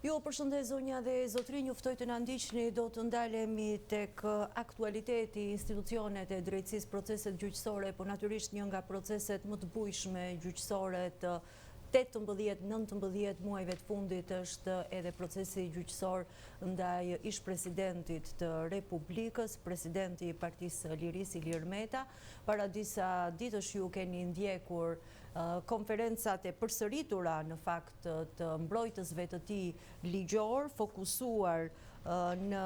Jo, përshëndet zonja dhe zotrinj, juftoj të na ndiqni, do të ndalemi tek aktualiteti, institucionet e drejtësisë, proceset gjyqësore, po natyrisht një nga proceset më të bujshme gjyqësore të 18-19 muajve të fundit është edhe procesi gjyqësor ndaj ish-presidentit të Republikës, presidenti i Partisë Lirisë Ilir Meta. Para disa ditësh ju keni ndjekur konferencat e përsëritura në fakt të mbrojtësve të tij ligjor, fokusuar në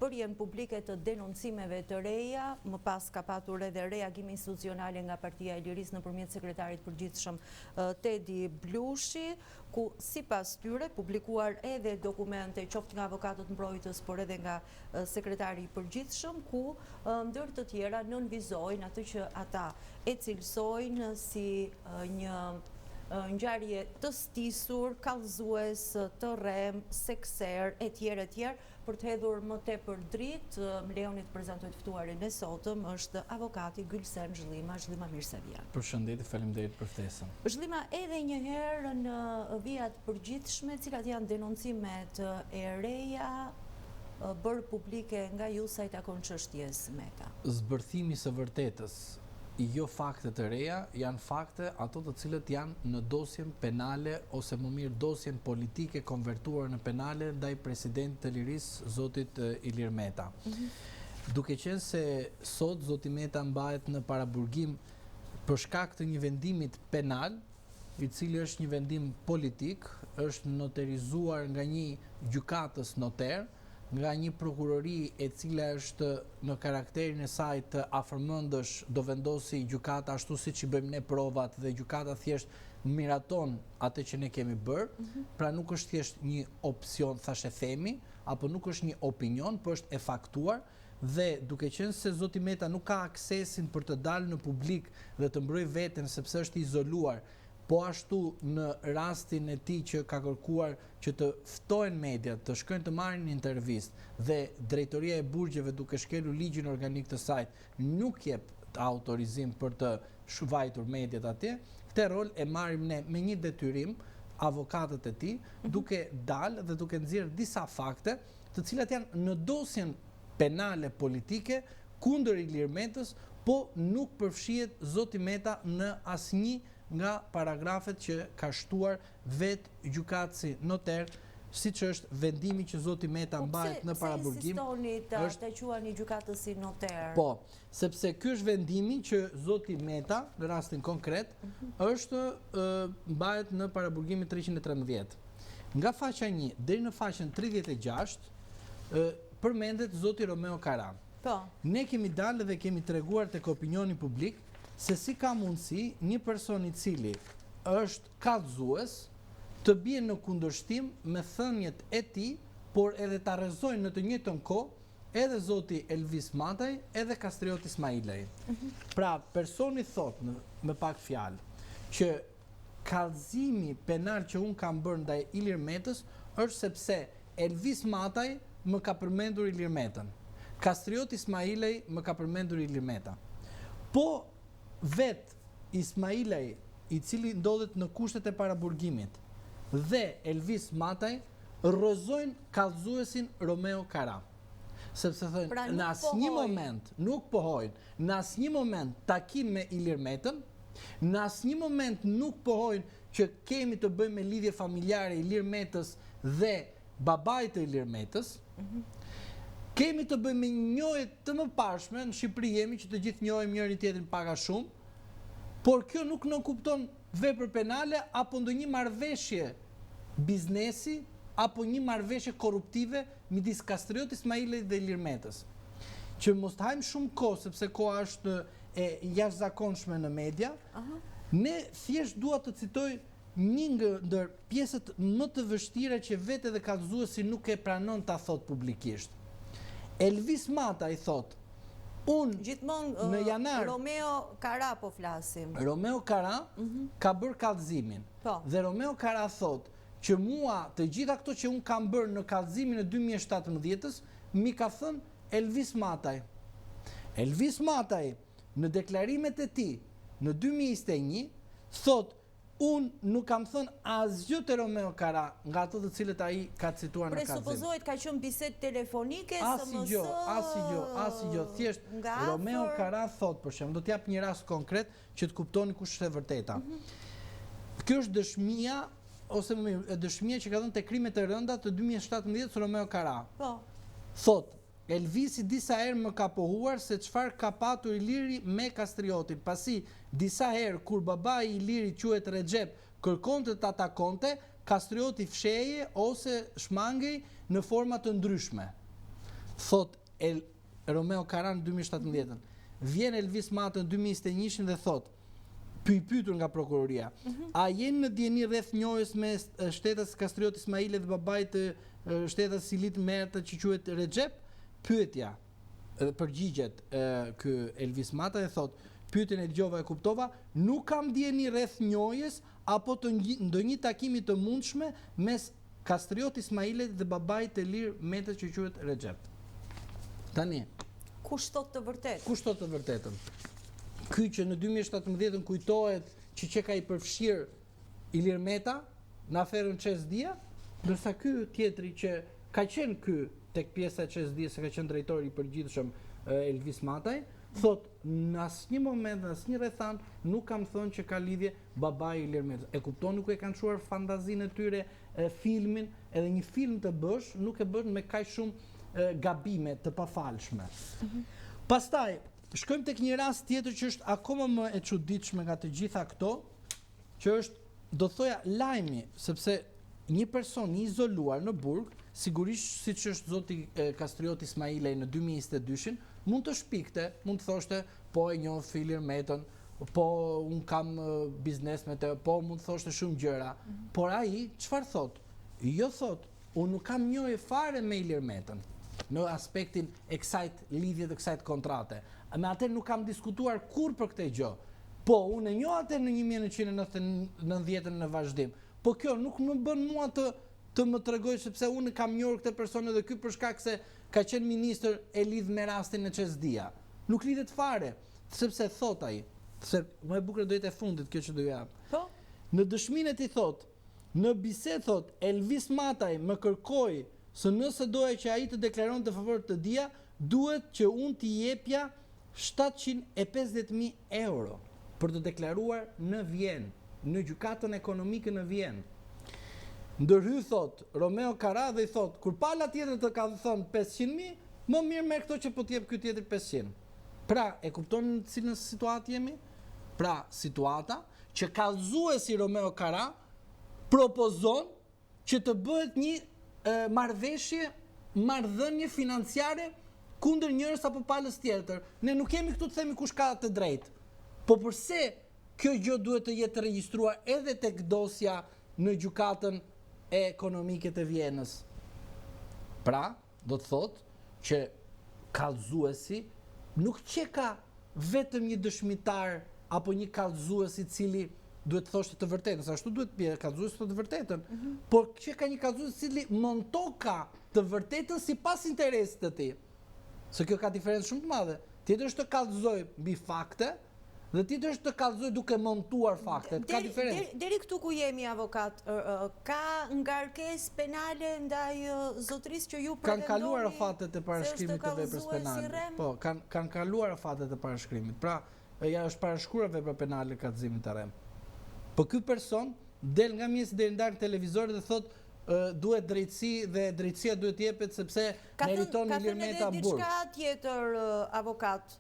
bërjen publike të denoncimeve të reja, më pas ka patur edhe reagime institucionale nga Partia e Lirisë nëpërmjet sekretarit përgjithshëm Tedi Blushi, ku sipas tyre publikuar edhe dokumente qoftë nga avokatët mbrojtës, por edhe nga sekretari i përgjithshëm, ku ndër të tjera nënvizojnë atë që ata e cilësojnë si një ngjarje të stisur, kallëzues, të rrem, sekser, etj, për të hedhur më tepër dritë. Më lejoni të prezantoj të ftuarin e sotëm, është avokati Gylsen Zhllima. Zhllima, mirë se vjen. Përshëndetje, faleminderit për ftesën. Zhllima, edhe një herë në vijat përgjithshme, cilat janë denoncimet e reja bërë publike nga ju sa i takon çështjes Meta? Zbërthimi së vërtetës, jo fakte të reja, janë fakte ato të cilët janë në dosjen penale ose më mirë dosjen politike konvertuar në penale ndaj presidentit të Lirisë, zotit Ilir Meta. Duke qenë se sot zoti Meta mbahet në paraburgim për shkak të një vendimit penal, i cili është një vendim politik, është noterizuar nga një gjykatës noter, nga një prokurori e cila është në karakterin e saj të afërmendësh do vendosi gjykata ashtu siç i bëjmë ne provat dhe gjykata thjesht miraton atë që ne kemi bërë, pra nuk është thjesht një opsion, thashë themi, apo nuk është një opinion, por është e faktuar. Dhe duke qenë se zoti Meta nuk ka aksesin për të dalë në publik dhe të mbrojë veten sepse është izoluar, po ashtu në rastin e tij që ka kërkuar që të ftohen mediat, të shkojnë të marrin një intervistë dhe drejtoria e burgjeve duke shkelur ligjin organik të saj nuk jep autorizim për të shvajtur mediat atje, këtë rol e marrim ne me një detyrim, avokatët e tij, duke dalë dhe duke nxjerrë disa fakte, të cilat janë në dosjen penale politike kundër Ilir Metës, po nuk përfshihet zoti Meta në asnjë nga paragrafet që ka shtuar vetë gjykatësi noter, siç është vendimi që zoti Meta mbahet në paraburgim. Pse insistoni ta quani gjykatësi noter? Po, sepse ky është vendimi që zoti Meta në rastin konkret është mbahet në paraburgimin 313. Nga faqa 1 deri në faqen 36 përmendet zoti Romeo Kara. Po. Ne kemi dalë dhe kemi treguar tek opinioni publik se si ka mundësi një person i cili është kallëzues të bie në kundërshtim me thënjet e tij, por edhe ta rrezojnë në të njëjtën kohë edhe zoti Elvis Mataj edhe Kastrioti Ismailaj. Pra, personi thot me pak fjalë që kallëzimi penal që un kam bërë ndaj Ilir Metës është sepse Elvis Mataj më ka përmendur Ilir Metën. Kastrioti Ismailaj më ka përmendur Ilir Meta. Po vet Ismailaj, i cili ndodhet në kushtet e paraburgimit, dhe Elvis Mataj rrëzojnë kallëzuesin Romeo Kara. Sepse thënë, pra, në asnjë moment nuk pohojnë, në asnjë moment takim me Ilir Metën, në asnjë moment nuk pohojnë që kemi të bëjmë me lidhje familjare Ilir Metës dhe babait të Ilir Metës. Kemi të bëjmë me njohje të mëparshme, në Shqipëri jemi që të gjithë njohim njëri tjetrin pak a shumë, por kjo nuk nënkupton vepër penale apo ndonjë marrëveshje biznesi apo një marrëveshje korruptive midis Kastriotit Ismailait dhe Ilir Metës. Që mos të hajmë shumë kohë, sepse koha është e jashtëzakonshme në media, ne thjesht dua të citoj një ndër pjesët më të vështira që vetë edhe kallëzuesi nuk e pranon ta thot publikisht. Elvis Mata i thot, gjithmonë në janar, Romeo Kara po flasim. Romeo Kara ka bërë kallëzimin. Dhe Romeo Kara thot që mua të gjitha këto që unë kam bërë në kallëzimin e 2017-ës, mi ka thënë Elvis Mataj. Elvis Mataj në deklarimet e tij në 2021 thot unë nuk kam thënë asgjë te Romeo Kara nga ato të cilët ai ka cituar në kazim. Presupozohet ka qenë bisedë telefonike, Asgjë, thjesht Romeo Kara thot, për shembull, do t'jap një rast konkret që të kuptoni kush është e vërteta. Kjo është dëshmia ose më mirë, dëshmia që ka dhënë te krimet e rënda të 2017 Romeo Kara. Po. Thot, Elvisi disa herë më ka pohuar se çfarë ka patur Iliri me Kastriotin, pasi disa herë kur babai i Ilirit quhet Recep kërkonte të atakonte, Kastrioti fsheje ose shmangej në forma të ndryshme. Thot Romeo Kara në 2017. Vjen Elvis Mata në 2021 dhe thot, pytur nga prokuroria, a jenë në dieni rreth njohjes me shtetas Kastrioti Ismaile dhe babait të shtetas Silit Merta që quhet Recep? Pyetja, përgjigjet ky Elvis Mata dhe thot, pyetjen e dëgjova e kuptova, nuk kam dieni rreth njohjes apo të ndonjë takimi të mundshme mes Kastrioti Ismaile dhe babait të Ilir Meta që quhet Recep. Tani, kush thot të vërtetë? Kush thot të vërtetën? Ky që në 2017 kujtohet që ka i përfshirë Ilir Meta në aferën Çesdia, ndërsa ky tjetri që ka qenë ky tek pjesa e Çesdias, se ka qenë drejtori i përgjithshëm Elvis Mataj, thot në asnjë moment, në asnjë rrethan nuk kam thënë që ka lidhje babai Ilir Meta. E kuptoni ku e kanë çuar fantazinë e tyre filmin, edhe një film të bësh, nuk e bën me kaq shumë gabime të pafalshme. Pastaj shkojmë tek një rast tjetër që është akoma më e çuditshme nga të gjitha këto, që është, do thoja, lajmi, sepse një person i izoluar në burg, sigurisht siç është zoti Kastrioti Ismailej në 2022-shin, mund të shpikte, mund të thoshte, po e njoh Ilir Metën, po un kam biznes me të, po mund të thoshte shumë gjëra. Por ai çfarë thot? Jo thot, unë nuk kam njohje fare me Ilir Metën në aspektin e kësaj lidhje të kësaj kontrate. Me atë nuk kam diskutuar kur për këtë gjë. Po, unë e njoh atë në 1990 në vazhdim. Po kjo nuk më bën mua të më tregoj sepse unë kam njohur këtë person edhe ky për shkak se ka qenë ministër e lidh me rastin e Çesdia. Nuk lidhet fare, sepse thot ai, se më e bukur do jetë e fundit kjo që do jap. Po. Në dëshminë e tij thot, në bisedë thot, Elvis Mataj më kërkoi se nëse doja që ai të deklaronte favor të dia, duhet që unë t'i jepja 750.000 euro për të deklaruar në Vjenë, në gjykatën ekonomike në Vjenë. Ndërhy thot Romeo Kara dhe i thot, kur pala tjetër të ka thënë 500.000, më mirë me këto që po t'jep ky tjetër 500. Pra, e kuptoni në cilën situatë jemi? Pra, situata që kallëzuesi Romeo Kara propozon që të bëhet një marrëdhënie financiare kundër njërës apo palës tjetër. Ne nuk kemi këtu të themi kush ka të drejtë. Po përse kjo gjë duhet të jetë regjistruar edhe tek dosja në gjykatën ekonomike të Vjenës? Pra, do të thotë që kallëzuesi nuk qeka vetëm një dëshmitar apo një kallëzues i cili duhet të thoshte të vërtetën, sa ashtu duhet bie kallëzuesi të vërtetën, por që ka një kallëzues i cili montoka të vërtetën sipas interesit të tij. Se kjo ka diferencë shumë të madhe. Tjetër është të kallëzoj mbi fakte dhe tjetër është të kallëzoj duke montuar faktet. Ka diferencë. Deri këtu ku jemi, avokat, ka ngarkesë penale ndaj zotërisë që ju pretendoni? Kanë kaluar fatet e parashkrimit të veprës penale. Po, kanë kaluar fatet e parashkrimit. Pra, ja është parashkruar vepra penale kallëzimit të rrem. Po ky person del nga mjesi deri ndar në televizor dhe thotë duhet drejtësi dhe drejtësia duhet jepet sepse meriton Ilir Meta burg. Ka thënë diçka tjetër, avokat.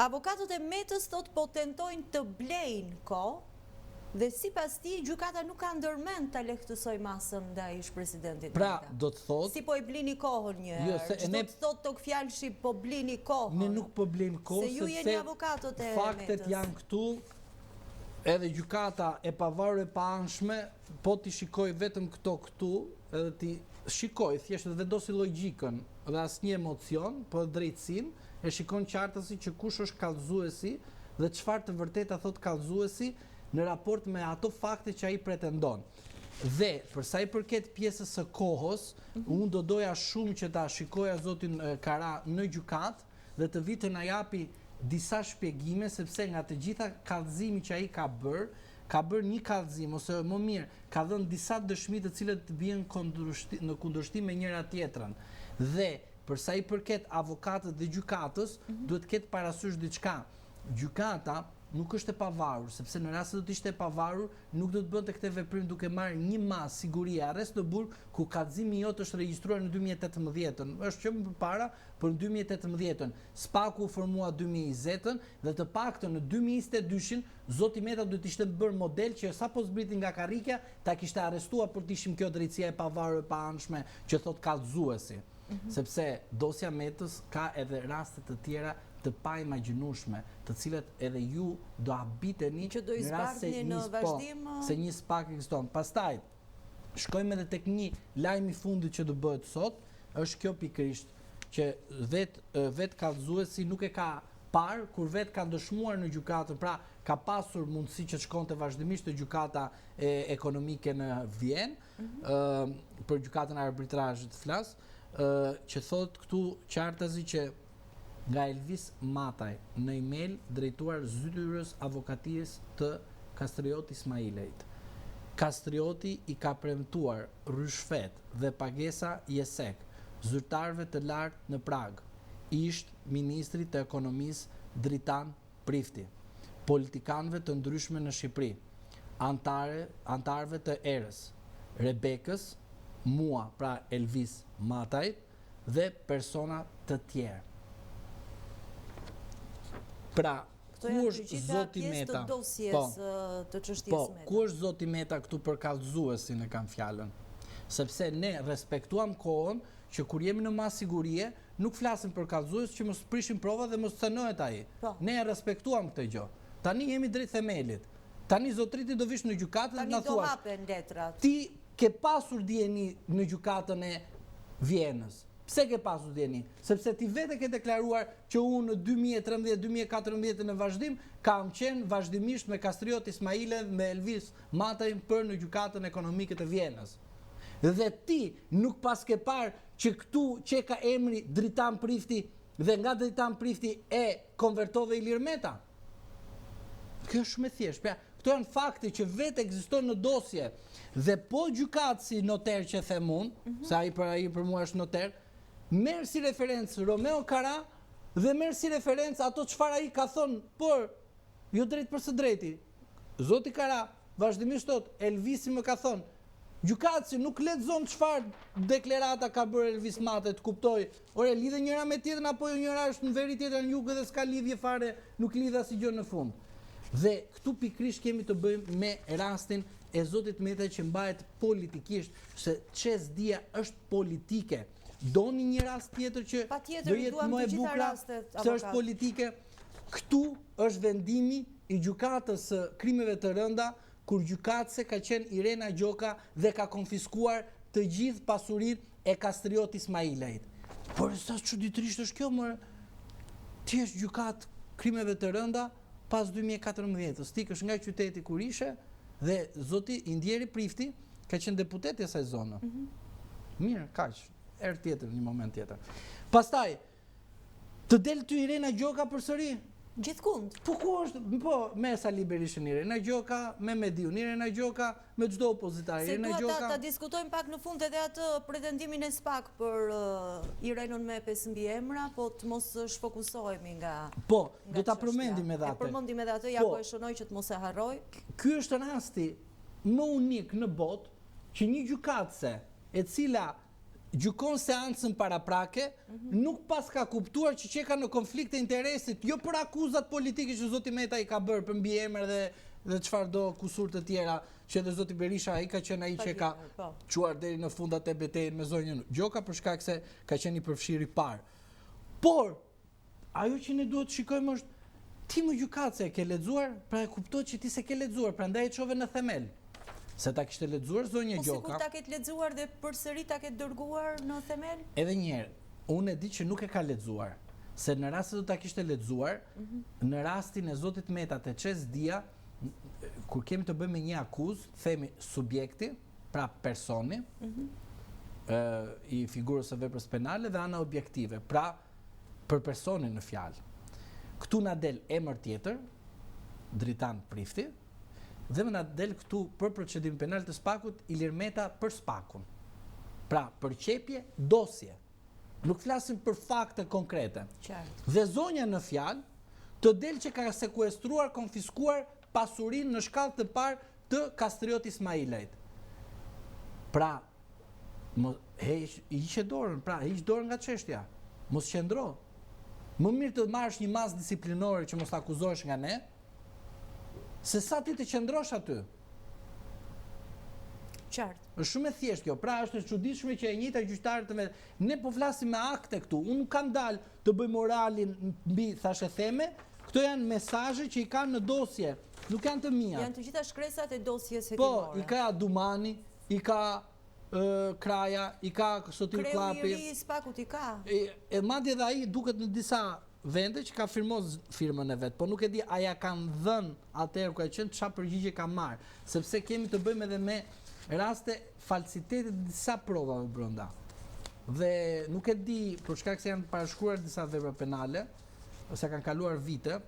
Avokatët e Metës thotë po tentojnë të blejnë kohë dhe sipas tij gjykata nuk ka ndërmend ta lehtësoj masën ndaj ish-presidentit. Pra, do të thotë, si po i blini kohën një herë. Çdo të thotë tok fjalëshi po blini kohën. Ne nuk po blejmë kohën se ju jeni avokatët e Metës. Faktet janë këtu. Edhe gjykata e pavarur e paanshme, po ti shikoj vetëm këtu, edhe ti shikoj thjesht dhe vendosi logjikën dhe asnjë emocion, po drejtësinë, e shikon qartësi që kush është kallëzuesi dhe çfarë të vërteta thot kallëzuesi në raport me ato fakte që ai pretendon. Dhe për sa i përket pjesës së kohës, unë do doja shumë që ta shikoja zotin Kara në gjykat dhe të vi të na japi disa shpjegime, sepse nga të gjitha kallëzimi që ai ka bërë, ka bërë një kallëzim ose më mirë, ka dhënë disa dëshmi të cilët bien në kundërshtim me njëra tjetrën. Dhe për sa i përket avokatët dhe gjykatës, duhet ketë parasysh diçka. Gjykata nuk është e pavarur, sepse në rast se do të ishte e pavarur, nuk do të bënte këtë veprim duke marrë një mas sigurie arrest në burg, ku kallëzimi jot është regjistruar në 2018-ën. Është që më përpara, për në 2018-ën. Spaku u formua 2020-ën dhe të paktën në 2022-shin zoti Meta do të ishte bërë model që sapo zbriti nga karrikja ta kishte arrestuar për të ishim kjo drejtësia e pavarur e paanshme që thot kallëzuesi. Sepse dosja Metës ka edhe raste të tjera të pa imagjinueshme, të cilat edhe ju do habiteni në rast se një spak ekziston. Pastaj shkojmë edhe tek një lajm i fundit që do bëhet sot, është kjo pikërisht që vet kallëzuesi nuk e ka parë kur vet ka dëshmuar në gjykatën, pra ka pasur mundësi që të shkonte vazhdimisht te gjykata ekonomike në Vjenë, për gjykatën e arbitrazhit flas, që thot këtu qartazi që nga Elvis Mataj në email drejtuar zyrës avokatijës të Kastrioti Ismailejt. Kastrioti i ka premtuar rishfet dhe pagesa jesek zyrtarëve të lartë në Prag, ish ministri të ekonomisë Dritan Prifti, politikanëve të ndryshme në Shqipëri, antarëve të erës, Rebekës, mua pra Elvis Matajt dhe persona të tjerë. Pra, ku është zoti Meta? Ku është zoti Meta këtu për kallëzuesin e kam fjalën? Sepse ne respektuam kohën që kur jemi në mas sigurie, nuk flasim për kallëzues që mos prishim prova dhe mos cënohet ai. Ne e respektuam këtë gjë. Tani jemi drejt themelit. Tani zotriti do vish në gjykatë dhe na thua. Ti ke pasur dieni në gjykatën e Vjenës. Pse ke pasur dieni? Sepse ti vetë ke deklaruar që unë në 2013-2014 në vazhdim kam qenë vazhdimisht me Kastrioti Ismaile me Elvis Mataj për në gjykatën ekonomike të Vjenës. Dhe ti nuk pas ke parë që këtu që ka emri Dritan Prifti dhe nga Dritan Prifti e konvertove Ilir Meta. Kjo është shumë e thjeshtë. Pra, këto janë fakte që vetë ekzistojnë në dosje. Dhe po gjykatë si noter që them unë, sa ai për mua është noter, merr si referencë Romeo Kara dhe merr si referencë ato çfarë ai ka thonë, por jo drejt për së drejti. Zoti Kara vazhdimisht thot, Elvisi më ka thonë, gjykatësi nuk lexon çfarë deklarata ka bërë Elvis Mataj të kuptoj, ore lidhe njëra me tjetrën apo jo njëra është në veri tjetra në jug dhe s'ka lidhje fare, nuk lidh asgjë në fund. Dhe këtu pikrisht kemi të bëjmë me rastin e zotit Meta që mbahet politikisht, se çesdia është politike. Doni një rast tjetër që do jetë më e bukur, se është politike. Këtu është vendimi i gjykatës së krimeve të rënda, kur gjykatëse ka qenë Irena Gjoka dhe ka konfiskuar të gjithë pasurinë e Kastrioti Ismailejt. Por sa çuditërisht është kjo, më ti je gjykatë krimeve të rënda pas 2014-s. Ti është nga qyteti kur ishe dhe zoti Indjeri Prifti ka qenë deputet e asaj zone. Mirë, kaq. Erë tjetër, një moment tjetër. Pastaj, të del ty Irena Gjoka përsëri? Gjithkund. Po ku është? Po, me Sali Berishën Irena Gjoka, me Mediun Irena Gjoka, me çdo opozitar Irena Gjoka. Se dua ta diskutojmë pak në fund edhe atë pretendimin e SPAK për Irenën me 5 mbiemra, po të mos shfokusohemi nga. Po, do ta përmendim edhe atë. E përmendim edhe atë, ja po e shënoj që të mos e harroj. Ky është rasti më unik në botë që një gjykatëse e cila gjykon seancën paraprake, nuk pas ka kuptuar që ka në konflikt e interesit, jo për akuzat politike që zoti Meta i ka bërë për mbiemër dhe çfarë do kusur të tjera, që edhe zoti Berisha ai ka qenë ai që ka çuar deri në fundat e betejën me zonjën Gjoka për shkak se ka qenë i përfshirë i parë. Por ajo që ne duhet të shikojmë është ti më gjykatëse e ke lexuar, pra e kuptoj që ti se ke lexuar, prandaj e çove në themel. Se ta kishte lexuar zonja Gjoka. Po sikur ta ketë lexuar dhe përsëri ta ketë dërguar në themel? Edhe një herë, unë e di që nuk e ka lexuar, se në rast se do ta kishte lexuar, në rastin e zotit Meta te Çesdia, kur kemi të bëjmë me një akuzë, themi subjekti, pra personi, i figurës së veprës penale dhe ana objektive, pra për personin në fjalë. Këtu na del emër tjetër, Dritan Prifti, dhe më na del këtu për procedimin penal të Spakut Ilir Meta për Spakun. Pra, përqepje, dosje. Nuk flasim për fakte konkrete. Qartë. Dhe zonja në fjalë të del që ka sekuestruar, konfiskuar pasurinë në shkallë të parë të Kastriot Ismailajt. Pra, hiqe dorën, hiq dorën nga çështja. Mos qëndro. Më mirë të marrësh një masë disiplinore që mos të akuzohesh nga ne, se sa ti të qëndrosh aty. Qartë. Është shumë e thjeshtë kjo. Pra është e çuditshme që e njëjta gjyqtarë të ne po flasim me akte këtu. Unë nuk kam dalë të bëj moralin mbi thashë theme. Këto janë mesazhe që i kanë në dosje, nuk janë të mia. Janë të gjitha shkresat e dosjes Po, hetimore. i ka Dumani, i ka Kraja, i ka Sotir Klapi. Kreu i ri i Spakut i ka. E madje edhe ai duket në disa vende që ka firmos firmën e vet, po nuk e di a ja kanë dhënë atëherë ku ka qenë çfarë përgjigje ka marrë, sepse kemi të bëjmë edhe me raste falsitete të disa provave brenda. Dhe nuk e di për shkak se janë parashkruar disa vepra penale, ose kanë kaluar vite,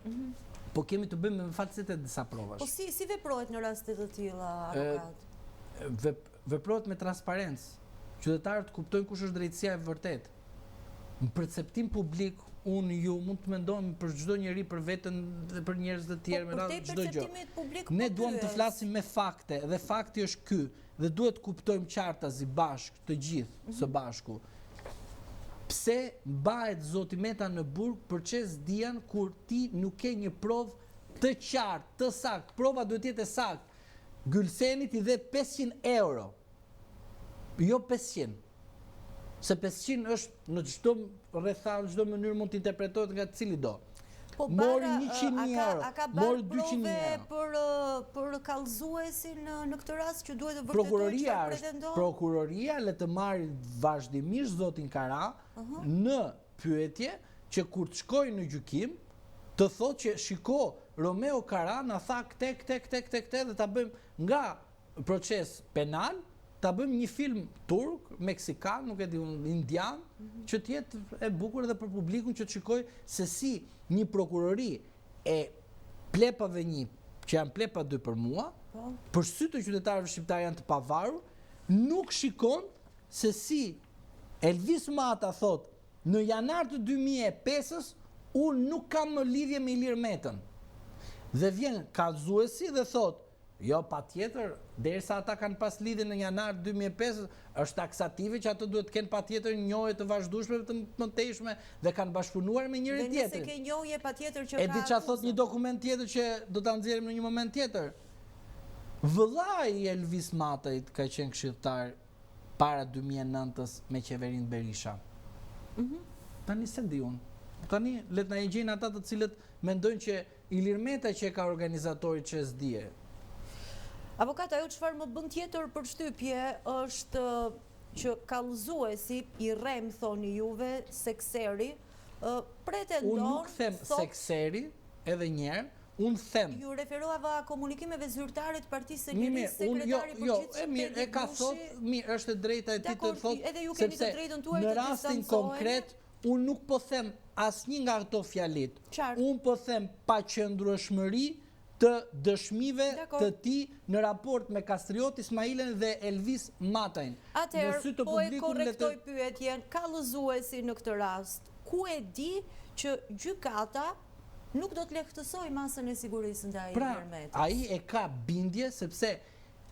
po kemi të bëjmë me falsitet disa provash. Po si veprohet në raste të tilla, avokat? Veprohet me transparencë. Qytetarët kuptojnë kush është drejtësia e vërtet. Në perceptim publik, unë ju mund të mendojmë për çdo njeri për veten dhe për njerëz të tjerë me radhë çdo gjë. Ne duam të flasim me fakte dhe fakti është ky dhe duhet kuptojmë qartazi bashk të gjithë së bashku. Pse mbahet zoti Meta në burg për çes dian kur ti nuk ke një provë të qartë, të saktë, prova duhet të jetë e saktë. Gylsenit i dhe 500 euro. Jo 500. Se 500 është në çdo rrethall, çdo mënyrë mund të interpretohet nga cili do. Po mori 100.000 euro, mori 200.000 euro. Për kallëzuesin në këtë rast që duhet të vërtetojë çfarë pretendon. Prokuroria le të marrë vazhdimisht zotin Kara në pyetje që kur të shkojë në gjykim të thotë që shiko Romeo Kara na tha këtë dhe ta bëjmë nga proces penal, ta bëjmë një film turk, meksikan, nuk e di, indian, që të jetë e bukur edhe për publikun që të shikojë se si një prokurori e plepave një, që janë plepa 2 për mua, për sy të qytetarëve shqiptar janë të pavarur, nuk shikon se si Elvis Mata thot, në janar të 2005-ës, unë nuk kam më lidhje me Ilir Metën. Dhe vjen kallëzuesi dhe thot, jo, patjetër, derisa ata kanë pas lidhje në janar 2005, është taksative që ato duhet të kenë patjetër njohje të vazhdueshme të mëtejshme dhe kanë bashkëpunuar me njëri tjetrin. Dhe nëse ke njohje patjetër që ka. E di çfarë thot një dokument tjetër që do ta nxjerrim në një moment tjetër. Vëllai i Elvis Matait ka qenë këshilltar para 2009-s me qeverinë Berisha. Tani se di unë. Tani let na e gjejnë ata të cilët mendojnë që Ilir Meta që ka organizatori që s'dije. Avokat, ajo çfarë më bën tjetër përshtypje është që kallëzuesi i rrem thoni juve, Sekseri, pretendon. Unë nuk them Sekseri, edhe njerë, unë them. Ju referova komunikimeve zyrtare të Partisë së Lirisë, sekretari përgjithshëm. E ka thot, mirë, është e drejta e ti të thot, edhe ju keni të drejtën tuaj të në rastin konkret, unë nuk po them asnjë nga ato fjalit. Unë po them paqëndrueshmëri të dëshmive të ti në raport me Kastriot Ismailen dhe Elvis Matajn. Atëherë, po e korrektoj pyetjen, kallëzuesi në këtë rast, ku e di që gjykata nuk do të lehtësoj masën e sigurisë ndaj Ilir Metës? Pra, ai e ka bindje sepse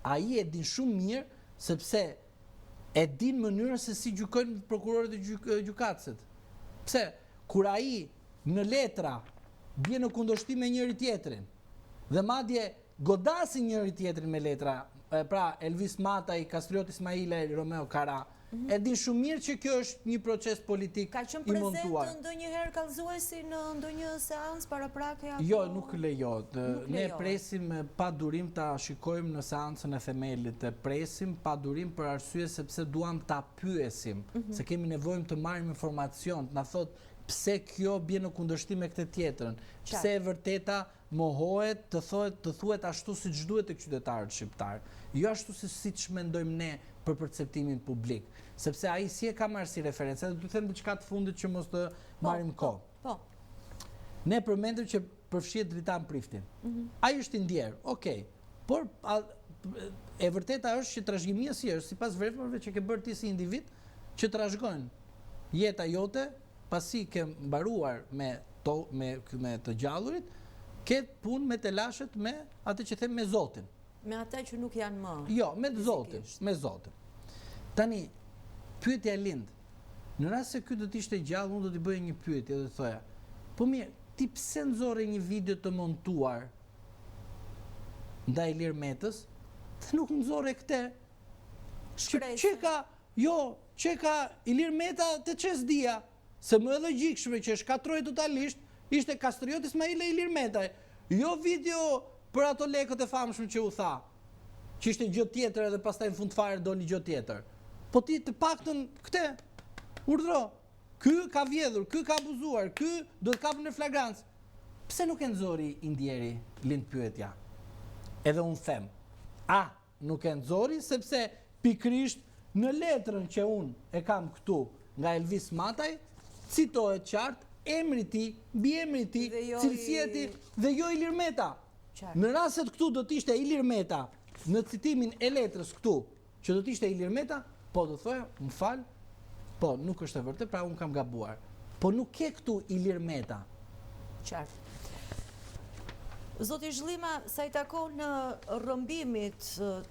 ai e din shumë mirë, sepse e din mënyrën se si gjykojnë prokurorët e gjykatësit. Pse? Kur ai në letra bie në kundërshtim me njëri tjetrin dhe madje godasin njëri tjetrin me letra, pra Elvis Mataj, Kastriot Ismailaj, Romeo Kara, e din shumë mirë që kjo është një proces politik i montuar. Ka qenë prezent ndonjëherë kallëzuesi në ndonjë seancë paraprake? Jo, nuk lejohet. Ne presim pa durim ta shikojmë në seancën e themelit, presim pa durim për arsye sepse duam ta pyesim, se kemi nevojë të marrim informacion, të na thotë pse kjo bie në kundërshtim me këtë tjetrën, pse e vërteta mohohet, të thuhet ashtu siç duhet tek qytetarët shqiptar, jo ashtu siç mendojmë ne për perceptimin publik, sepse ai si e ka marrë si referencë, edhe do të them diçka të fundit që mos të marrim kohë. Ne përmendim që përfshihet Dritan Priftin. Ai është i ndjerë, okay. por e vërteta është që trashëgimia si është, sipas veprimave që ke bërë ti si individ, që trashëgojnë jeta jote, pasi ke mbaruar me të gjallurit, ke punë me telashet me atë që them me Zotin. Me ata që nuk janë më. Jo, me Zotin, me Zotin. Tani, pyetja lind. Në rast se ky do të ishte gjallë, unë do t'i bëja një pyetje dhe thoja, po mirë, ti pse nxorre një video të montuar ndaj Ilir Metës, dhe nuk nxorre këtë? Që ka Ilir Meta të çesdia, se më e logjikshme që shkatroi totalisht ishte Kastrioti Ismail e Ilir Metaj. Jo video për ato lekët e famshëm që u tha, që ishte gjë tjetër edhe pastaj në fund fare doli gjë tjetër. Po ti të paktën këtë urdhro. Ky ka vjedhur, ky ka abuzuar, ky do të kapë në flagrancë. Pse nuk e nxori Indieri, lind pyetja. Edhe unë them, nuk e nxori sepse pikrisht në letrën që unë e kam këtu nga Elvis Mataj, citohet qartë emri ti, mbiemri ti, cilësia ti dhe jo Ilir Meta. Në rastet këtu do të ishte Ilir Meta, në citimin e letrës këtu, që do të ishte Ilir Meta, po do thoya, më fal, po nuk është e vërtetë, pra unë kam gabuar. Po nuk ke këtu Ilir Meta. Qartë. Zoti Zhllima, sa i takon rrëmbimit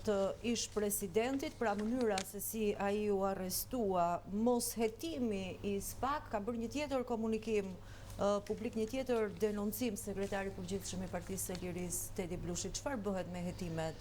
të ish presidentit, pra mënyra se si ai u arrestua, mos hetimi i SPAK, ka bërë një tjetër komunikim publik, një tjetër denoncim sekretari përgjithshëm i Partisë së Lirisë Tedi Blushi. Çfarë bëhet me hetimet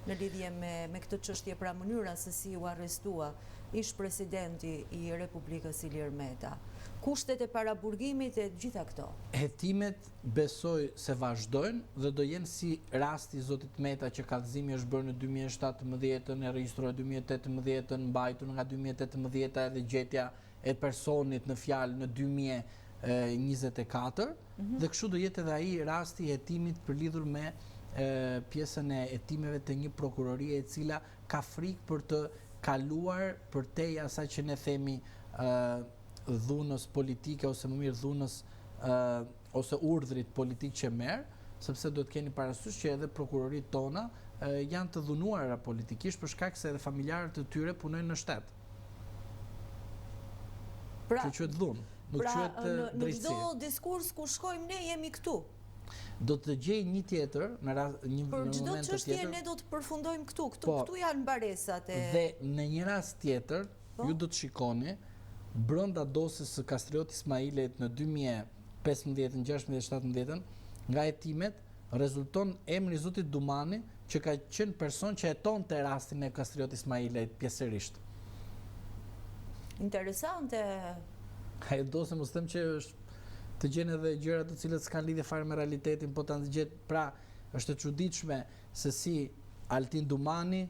në lidhje me këtë çështje, pra mënyra se si u arrestua ish presidenti i Republikës Ilir Meta? Kushtet e paraburgimit e gjitha këto? Hetimet besoj se vazhdojnë dhe do jenë si rasti zotit Meta që kallëzimi është bërë në 2017, e regjistroi 2018, mbajtur nga 2018 edhe gjetja e personit në fjalë në 2024, dhe kështu do jetë edhe ai rasti i hetimit përlidhur me pjesën e hetimeve të një prokurorie e cila ka frikë për të kaluar përtej asaj që ne themi dhunës politike, ose më mirë dhunës ose urdhrit politik që merr, sepse do të keni parasysh që edhe prokurorit tona janë të dhunuara politikisht për shkak se edhe familjarët e tyre punojnë në shtet. Që quhet dhunë, nuk quhet drejtësi. Në çdo diskurs ku shkojmë ne jemi këtu. Do të gjej një tjetër në moment të tjetër. Për çdo çështje ne do të përfundojmë këtu. Këtu janë mbaresat e. Dhe në një rast tjetër, ju do të shikoni brenda dosjes së Kastrioti Ismailit në 2015, 16, 17, nga hetimet rezulton emri i zotit Dumani, që ka qenë person që hetonte rastin e Kastrioti Ismailit pjesërisht. Interesante. Ajo dosje mos them që është të gjenë edhe gjëra të cilët s'kan lidhje fare me realitetin, po ta gjet, pra është e çuditshme se si Altin Dumani,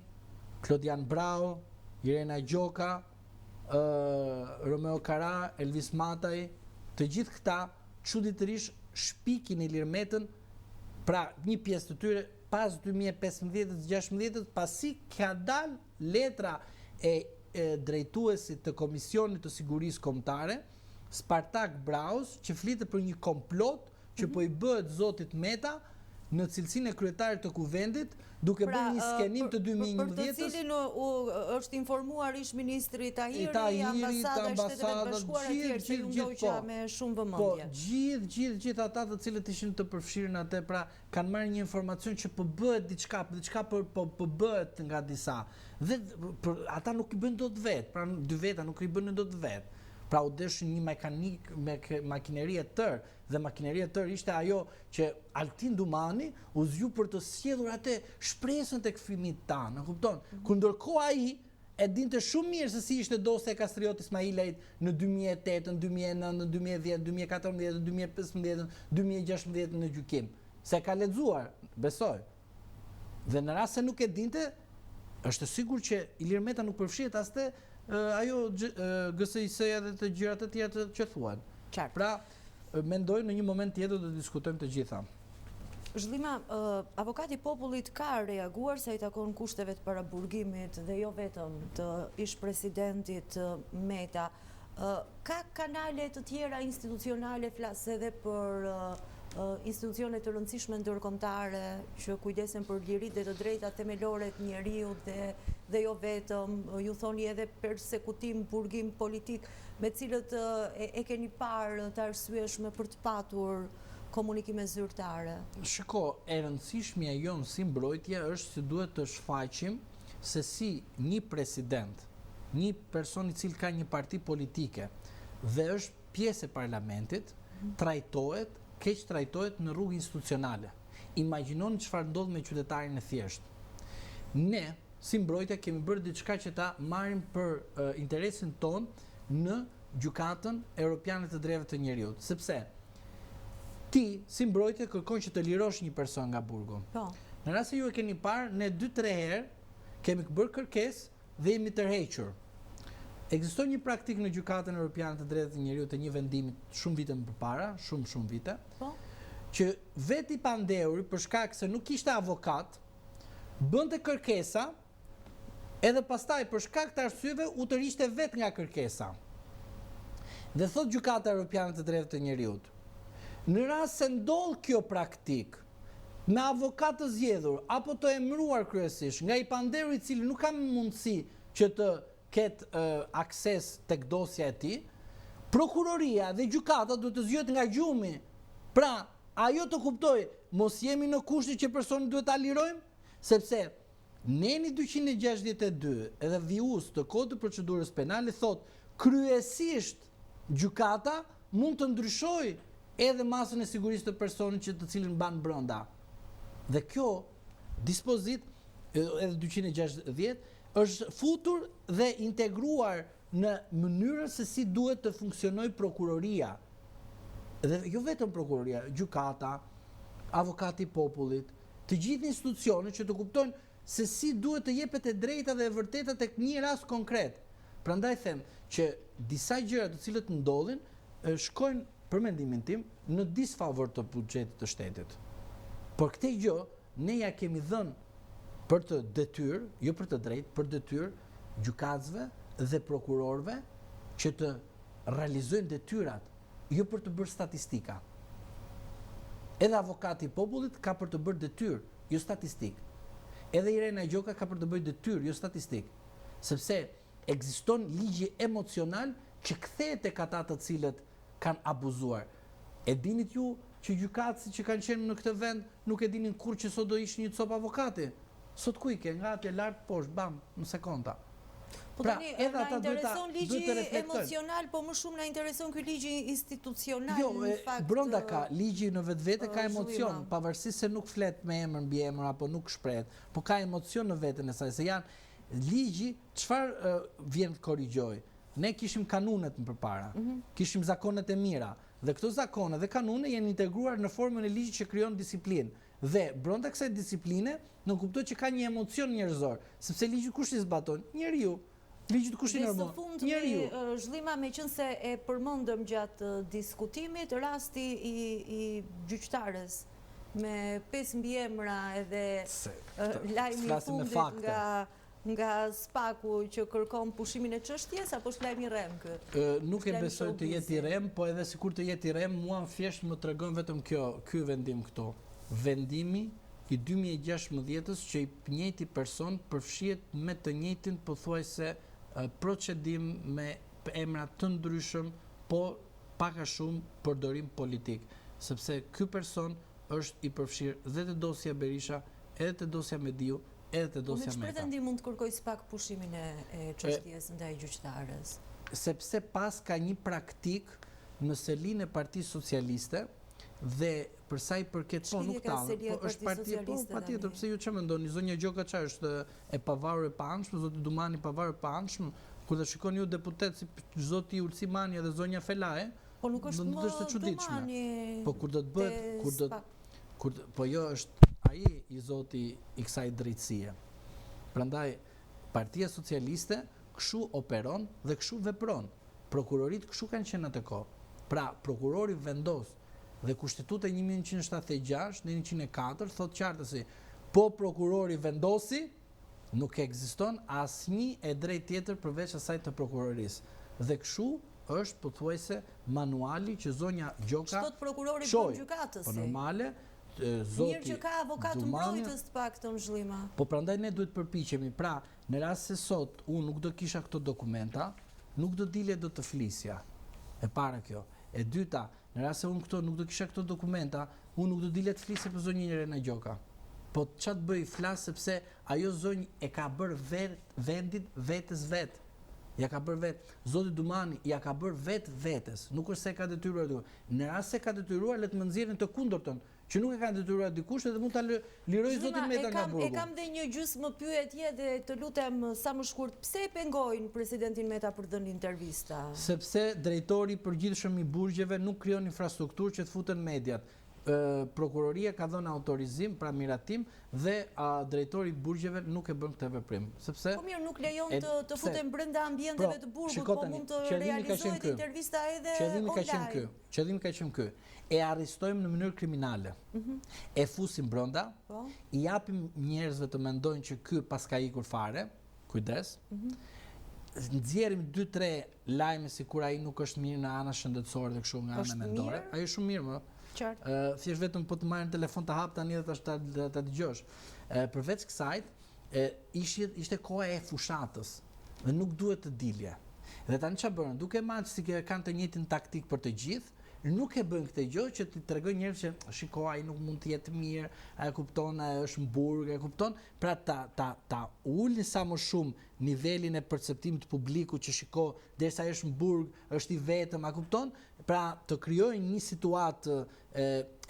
Klodian Brau, Irena Gjoka, Romeo Kara, Elvis Mataj, të gjithë këta çuditërisht shpikin Ilir Metën, pra një pjesë të tyre pas 2015-16, pasi ka dalë letra e drejtuesit të Komisionit të Sigurisë Kombëtare, Spartak Braus, që flitet për një komplot që po i bëhet zotit Meta në cilësinë e kryetarit të kuvendit, duke bërë një skenim të 2011-s. Për të cilin është informuar ish ministri Tahiri, ambasada e Shteteve të Bashkuara e tjerë, që ju ndoqa me shumë vëmendje. Po, gjithë ata të cilët ishin të përfshirën atë, pra kanë marrë një informacion që po bëhet diçka po bëhet nga disa. Dhe ata nuk i bëjnë dot vetë, pra dy veta nuk i bëjnë dot vetë. Pra u deshin një mekanik me makineri e tërë, dhe makineri e tërë ishte ajo që Altin Dumani u zgju për të sjellur atë shpresën tek fëmijët tanë, kupton? Kur ndërkohë ai e dinte shumë mirë se si ishte dosja e Kastrioti Ismailit në 2008, në 2009, në 2010, 2014, 2015, 2016 në gjykim. Se ka lexuar, besoj. Dhe në rast se nuk e dinte, është sigur që Ilir Meta nuk përfshihet as te ajo GSIS-ja dhe të gjërat e tjera që thuan. Pra, mendoj në një moment tjetër do të diskutojmë të gjitha. Zhllima, avokati i popullit ka reaguar sa i takon kushteve të paraburgimit dhe jo vetëm të ish presidentit Meta. Ka kanale të tjera institucionale, flas edhe për institucione të rëndësishme ndërkombëtare që kujdesen për liritë dhe të drejtat themelore të njeriut dhe jo vetëm, ju thoni edhe persekutim, burgim politik, me cilët e keni parë të arsyeshme për të patur komunikime zyrtare? Shiko, e rëndësishmja jonë si mbrojtje është se duhet të shfaqim se si një president, një person i cili ka një parti politike dhe është pjesë e parlamentit, trajtohet, keq trajtohet në rrugë institucionale. Imagjinoni çfarë ndodh me qytetarin e thjeshtë. Ne, si mbrojtja, kemi bërë diçka që ta marrim për interesin ton në Gjykatën Europiane të Drejtave të Njerëzit, sepse ti, si mbrojtje, kërkon që të lirosh një person nga burgu. Po. Në rast se ju e keni parë, ne 2-3 herë kemi bërë kërkesë dhe jemi tërhequr. Ekziston një praktikë në Gjykatën Europiane të Drejtave të Njerëzit të një vendimi shumë vite më përpara, shumë vite, Po. që veti Pandeuri, për shkak se nuk kishte avokat, bënte kërkesa, edhe pastaj për shkak të arsyeve u tërhiqte vetë nga kërkesa. Dhe thot Gjykata Europiane të Drejtave të Njerëzit, në rast se ndodh kjo praktik me avokat të zgjedhur apo të emëruar kryesisht nga i Pandeuri, i cili nuk ka mundësi që të ketë akses tek dosja e tij, prokuroria dhe gjykata duhet të zgjohet nga gjumi. Pra, ajo të kuptoj, mos jemi në kushtin që personi duhet ta lirojmë, sepse Neni 262 edhe vius të Kodit të Procedurës Penale thot kryesisht gjykata mund të ndryshojë edhe masën e sigurisë të personit që të cilin mban brenda. Dhe kjo dispozit edhe 260 është futur dhe integruar në mënyrën se si duhet të funksionojë prokuroria. Dhe jo vetëm prokuroria, gjykata, avokati i popullit, të gjithë institucionet që të kuptojnë se si duhet të jepet e drejta dhe e vërteta tek një rast konkret. Prandaj them që disa gjëra të cilët ndodhin shkojnë, për mendimin tim, në disfavor të buxhetit të shtetit. Por këtë gjë ne ja kemi dhënë për të detyrë, jo për të drejtë, për detyrë gjykatësve dhe prokurorëve që të realizojnë detyrat, jo për të bërë statistika. Edhe avokati i popullit ka për të bërë detyrë, jo statistik. Edhe Irena Gjoka ka për të bërë detyrë, jo statistik. Sepse ekziston ligji emocional që kthehet tek ata të cilët kanë abuzuar. E dinit ju që gjykatësit që kanë qenë në këtë vend nuk e dinin kur që sot do ishin një cop avokati. Sot ku i ke nga atje lart poshtë, bam, në sekonda. Po tani, na intereson ligji emocional, po më shumë na intereson ky ligji institucional. Jo, në fakt. brenda ka ligji në vetvete ka emocion, pavarësisht se nuk flet me emër mbi emër apo nuk shprehet, po ka emocion në veten e saj, se janë ligji, çfarë vjen të korrigjoj. Ne kishim kanunet më përpara, kishim zakonet e mira, dhe këto zakone dhe kanune janë integruar në formën e ligjit që krijon disiplinë. Dhe brenda kësaj disipline, në kuptoj që ka një emocion njerëzor, sepse ligji kush i zbaton? Njeriu. Ligji kush i normal? Njeriu. Zhlima, meqense e përmendëm gjatë diskutimit rasti i gjyqtarës me 5 mbiemra edhe lajmi i fundit nga Spaku që kërkon pushimin e çështjes, apo është lajm i rrem ky? Nuk e besoj të jetë i rrem, po edhe sikur të jetë i rrem, mua thjesht më tregon vetëm ky vendim këtu. Vendimi i 2016-s që i njëjti person përfshihet me të njëjtin pothuajse procedim me emra të ndryshëm, po pak a shumë përdorim politik, sepse ky person është i përfshirë dhe te dosja Berisha, edhe te dosja Mediu, edhe te dosja Meta. Me çfarë vendim mund të kërkoj Spak pushimin e çështjes ndaj gjyqtarës? Sepse pas ka një praktik në selinë e Partisë Socialiste dhe për sa i përket po nuk ta, po është partia po patjetër, pse ju çfarë mendoni? Zonja Gjoka çfarë është e pavarur e paanshme, zoti Dumani pavarur e paanshme, kur ta shikoni ju deputet si zoti Ulsi Mani dhe zonja Felaje, po nuk është më çuditshme. Po kur do të bëhet, po jo është ai i zoti i kësaj drejtësie. Prandaj Partia Socialiste kështu operon dhe kështu vepron. Prokurorit kështu kanë qenë atë kohë. Pra, prokurori vendos dhe Kushtituta 1176 në 104 thot qartësi, po prokurori vendosi, nuk ekziston asnjë e drejtë tjetër përveç asaj të prokurorisë. Dhe kështu është pothuajse manuali që zonja Gjoka Ç'thot prokurori bën gjykatës? Po normale, Mirë që ka avokat mbrojtës të paktën Zhllima. Po prandaj ne duhet përpiqemi. Pra, në rast se sot unë nuk do kisha këto dokumenta, nuk do dile do të flisja. E para kjo. E dyta, në rast se unë nuk do kisha këto dokumenta, unë nuk do dile të flisje për zonjën Irena Gjoka. Po ç'a të bëj, flas sepse ajo zonjë e ka bërë vendit vetes vet. Ja ka bërë vetë. Zoti Dumani ja ka bërë vetes. Nuk është se ka detyruar. Në rast se ka detyruar, le të më nxjerrin të kundërtën, që nuk e kanë detyruar dikush dhe mund ta liroj zotin Meta nga burgu. E kam dhe një gjysmë pyetje dhe të lutem sa më shkurt, pse e pengojnë presidentin Meta për dhënë intervista? Sepse drejtori i përgjithshëm i burgjeve nuk krijon infrastrukturë që të futen mediat. Prokuroria ka dhënë autorizim, pra miratim, dhe drejtori i burgjeve nuk e bën këtë veprim. Sepse po mirë, nuk lejon të futen brenda ambienteve të burgut, po mund të realizohet intervista edhe online. Qëllimi ka qenë ky. E arrestojmë në mënyrë kriminale. E fusim brenda, i japim njerëzve të mendojnë që ky pas ka ikur fare, kujdes. Nxjerrim 2-3 lajme sikur ai nuk është mirë në ana shëndetësore dhe kështu nga ana mendore. Ai është shumë mirë, më. Thjesht vetëm po të marrin telefon të hap tani dhe ta dëgjosh. Përveç kësaj, ishte koha e fushatës dhe nuk duhet të dilje. Dhe tani ç'a bën? Duke marrë si kanë të njëjtin taktik për të gjithë, nuk e bën këtë gjë që të tregoj njerëz që shiko ai nuk mund të jetë mirë, ai kupton, ai është në burg, ai kupton, pra ta ulin sa më shumë nivelin e perceptimit të publikut që shiko derisa ai është në burg, është i vetëm, a kupton? Pra të krijojnë një situatë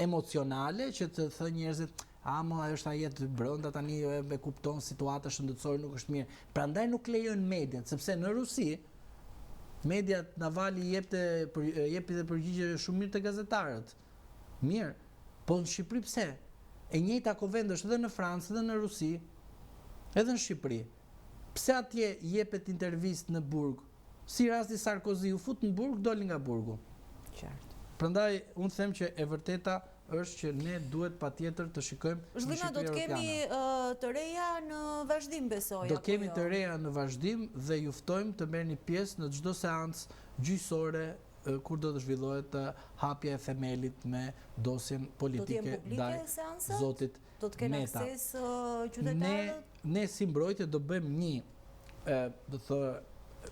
emocionale që të thënë njerëzit ama ajo është ajet brenda tani e kupton situata shëndetësore nuk është mirë. Prandaj nuk lejojnë mediat, sepse në Rusi mediat Navali jepi dhe përgjigje shumë mirë të gazetarët. Mirë, po në Shqipëri pse? E njëjta kovend është edhe në Francë, edhe në Rusi, edhe në Shqipëri. Pse atje jepet intervistë në burg? Si rasti Sarkozy, u fut në burg, doli nga burgu. Qartë. Prandaj unë them që e vërteta është që ne duhet patjetër të shikojmë Zhllima, do të kemi të reja në vazhdim, besoj. Do kemi të reja në vazhdim dhe ju ftojmë të merrni pjesë në çdo seancë gjyqësore kur do të zhvillohet hapja e themelit me dosjen politike ndaj zotit Meta. Do të kenë akses qytetarët? Ne si mbrojtje do bëjmë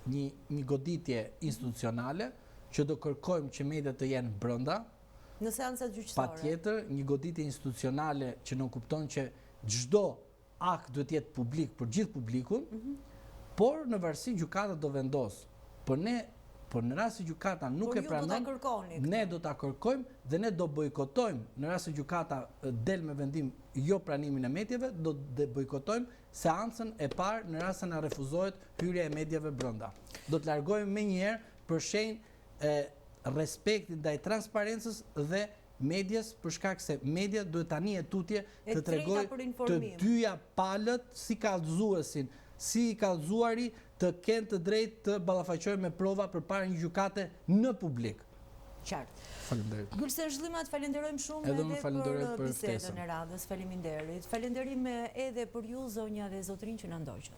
një goditje institucionale që do kërkojmë që mediat të jenë brenda. Në seancat gjyqësore. Patjetër, një goditje institucionale që nuk kupton që çdo akt duhet të jetë publik për gjithë publikun, por në varësi gjykata do vendos. Por në rast se gjykata nuk e pranon, ne do ta kërkojmë dhe ne do bojkotojmë në rast se gjykata del me vendim jo pranimin e mediave, do të bojkotojmë seancën e parë në rast se na refuzohet hyrja e mediave brenda. Do të largojmë menjëherë për shenjë respektin ndaj transparencës dhe medias, për shkak se media duhet tani e tutje të tregojë të dyja palët si kallëzuesin, si i kallëzuari të kenë të drejtë të ballafaqojnë me prova përpara një gjykate në publik. Qartë. Faleminderit. Gülsen Zhllima, të falenderojmë shumë edhe për bisedën e radhës. Faleminderit. Falenderime edhe për ju, zonja dhe zotrin që na ndoqët.